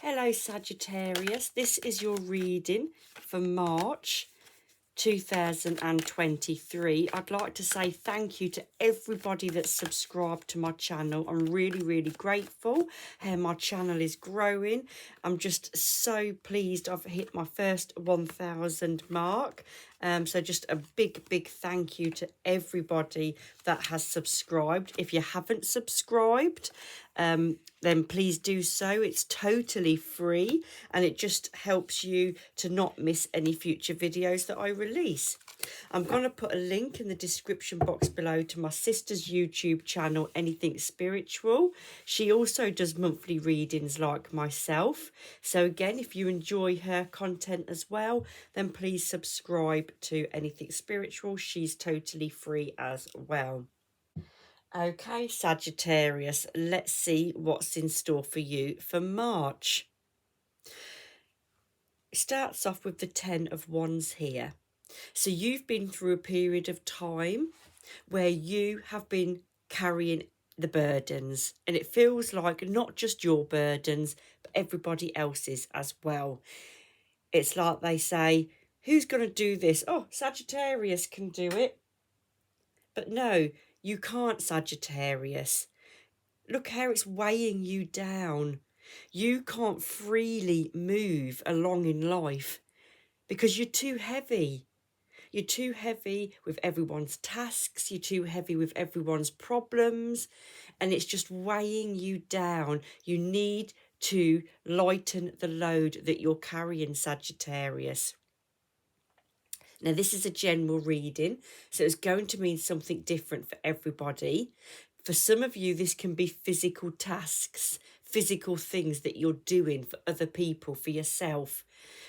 Hello Sagittarius, this is your reading for March 2023. I'd like to say thank you to everybody that's subscribed to my channel. I'm really grateful. My channel is growing. I'm just so pleased I've hit my first 1,000 mark. So just a big thank you to everybody that has subscribed. If you haven't subscribed, then please do so. It's totally free and it just helps you to not miss any future videos that I release. I'm going to put a link in the description box below to my sister's YouTube channel, Anything Spiritual. She also does monthly readings like myself. So again, if you enjoy her content as well, then please subscribe to Anything Spiritual. She's totally free as well. Okay, Sagittarius, let's see what's in store for you for March. It starts off with the 10 of Wands here. So you've been through a period of time where you have been carrying the burdens, and it feels like not just your burdens, but everybody else's as well. It's like they say, who's going to do this? Oh, Sagittarius can do it. But no, you can't, Sagittarius. Look how it's weighing you down. You can't freely move along in life because you're too heavy. You're too heavy with everyone's tasks. You're too heavy with everyone's problems. And it's just weighing you down. You need to lighten the load that you're carrying, Sagittarius. Now, this is a general reading, so it's going to mean something different for everybody. For some of you, this can be physical tasks, physical things that you're doing for other people, for yourself.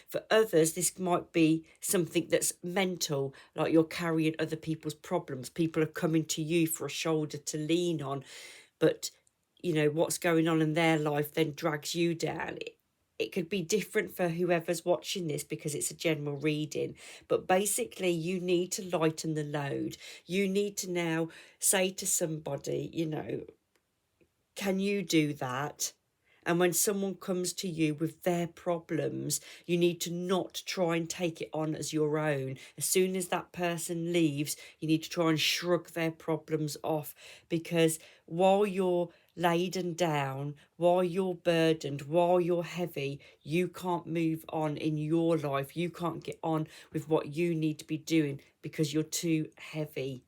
For others, this might be something that's mental, like you're carrying other people's problems. People are coming to you for a shoulder to lean on, but, you know, what's going on in their life then drags you down. It could be different for whoever's watching this because it's a general reading. But basically, you need to lighten the load. You need to now say to somebody, you know, can you do that? And when someone comes to you with their problems, you need to not try and take it on as your own. As soon as that person leaves, you need to try and shrug their problems off, because while you're laden down, while you're burdened, while you're heavy, you can't move on in your life. You can't get on with what you need to be doing because you're too heavy.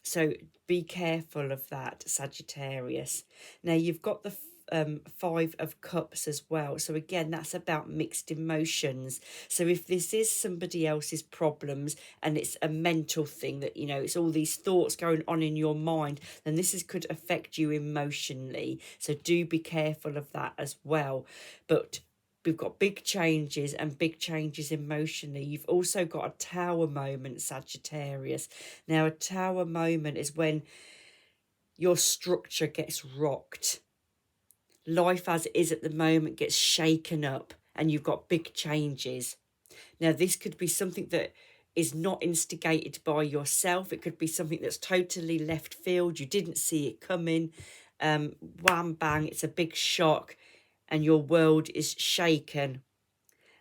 So be careful of that, Sagittarius. Now you've got the 5 of Cups as well. So again, that's about mixed emotions. So if this is somebody else's problems and it's a mental thing that, you know, it's all these thoughts going on in your mind, then this could affect you emotionally. So do be careful of that as well. But we've got big changes and big changes emotionally. You've also got a Tower moment, Sagittarius. Now, a Tower moment is when your structure gets rocked. Life as it is at the moment gets shaken up and you've got big changes. Now, this could be something that is not instigated by yourself. It could be something that's totally left field. You didn't see it coming. Wham, bang, it's a big shock and your world is shaken.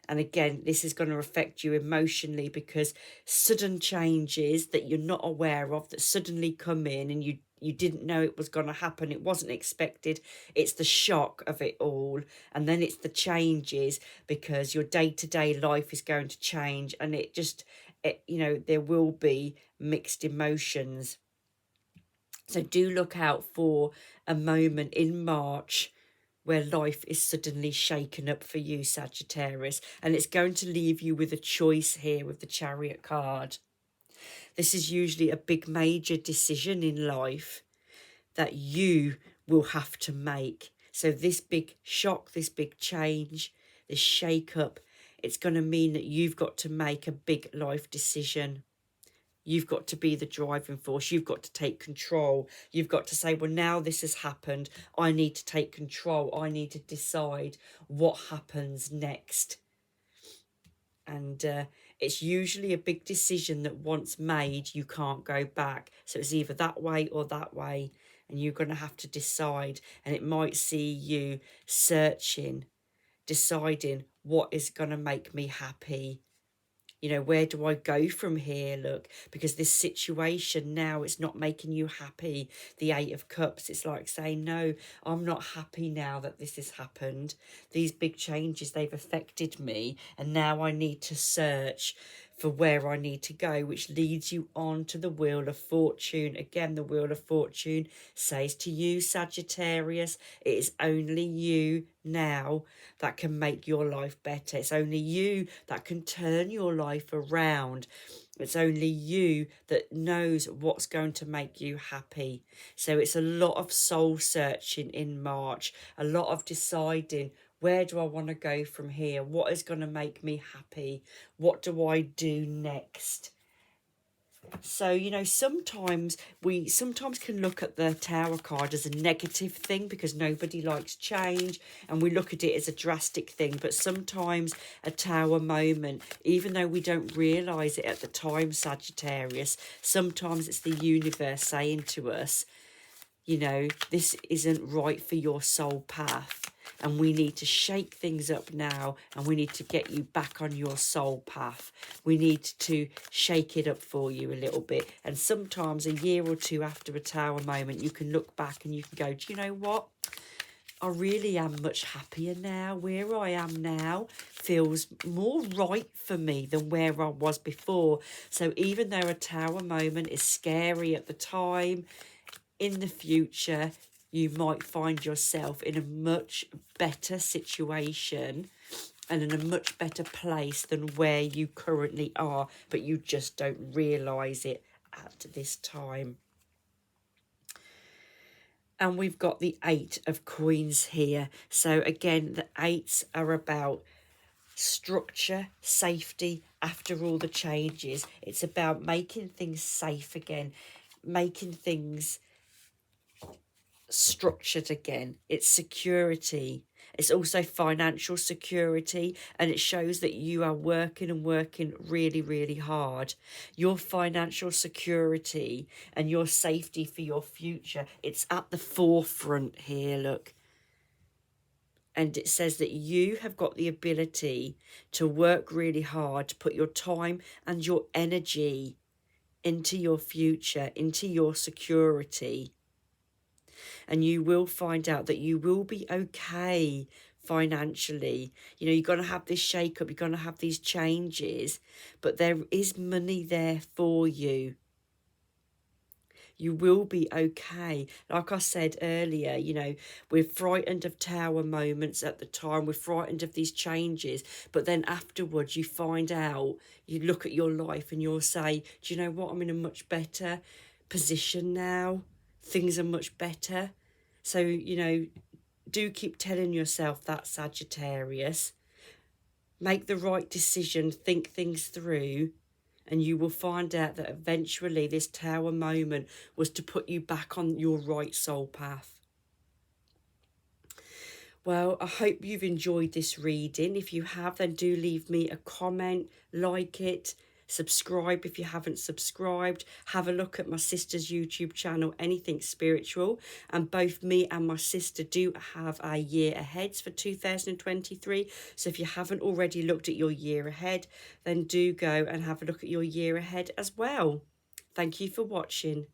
And again, this is going to affect you emotionally because sudden changes that you're not aware of, that suddenly come in and you didn't know it was going to happen. It wasn't expected. It's the shock of it all. And then it's the changes because your day-to-day life is going to change. And you know, there will be mixed emotions. So do look out for a moment in March where life is suddenly shaken up for you, Sagittarius. And it's going to leave you with a choice here with the Chariot card. This is usually a big major decision in life that you will have to make. So this big shock, this big change, this shake up, it's going to mean that you've got to make a big life decision. You've got to be the driving force. You've got to take control. You've got to say, well, now this has happened. I need to take control. I need to decide what happens next. And it's usually a big decision that once made, you can't go back. So it's either that way or that way. And you're going to have to decide. And it might see you searching deciding what is going to make me happy. You know, where do I go from here? Look, because this situation now, it's not making you happy. The Eight of Cups, it's like saying, no, I'm not happy now that this has happened. These big changes, they've affected me. And now I need to search for where I need to go, which leads you on to the Wheel of Fortune. Again, the Wheel of Fortune says to you, Sagittarius, it is only you now that can make your life better. It's only you that can turn your life around. It's only you that knows what's going to make you happy. So it's a lot of soul searching in March, a lot of deciding, where do I want to go from here? What is going to make me happy? What do I do next? So, you know, sometimes we can look at the Tower card as a negative thing because nobody likes change, and we look at it as a drastic thing. But sometimes a Tower moment, even though we don't realise it at the time, Sagittarius, sometimes it's the universe saying to us, you know, this isn't right for your soul path. And we need to shake things up now, and we need to get you back on your soul path. We need to shake it up for you a little bit. And sometimes a year or two after a Tower moment, you can look back and you can go, do you know what? I really am much happier now. Where I am now feels more right for me than where I was before. So even though a Tower moment is scary at the time, in the future, you might find yourself in a much better situation and in a much better place than where you currently are, but you just don't realise it at this time. And we've got the Eight of Coins here. So again, the eights are about structure, safety after all the changes. It's about making things safe again, making things structured again. It's security. It's also financial security, and it shows that you are working and working really, really hard. Your financial security and your safety for your future, it's at the forefront here, look. And it says that you have got the ability to work really hard, to put your time and your energy into your future, into your security. And you will find out that you will be okay financially. You know, you're going to have this shake-up, you're going to have these changes, but there is money there for you. You will be okay. Like I said earlier, you know, we're frightened of Tower moments at the time. We're frightened of these changes. But then afterwards, you find out, you look at your life and you'll say, do you know what? I'm in a much better position now. Things are much better. So, you know, do keep telling yourself that, Sagittarius. Make the right decision, think things through, and you will find out that eventually this Tower moment was to put you back on your right soul path. Well, I hope you've enjoyed this reading. If you have, then do leave me a comment, like it, subscribe if you haven't subscribed. Have a look at my sister's YouTube channel, Anything Spiritual. And both me and my sister do have our year aheads for 2023. So if you haven't already looked at your year ahead, then do go and have a look at your year ahead as well. Thank you for watching.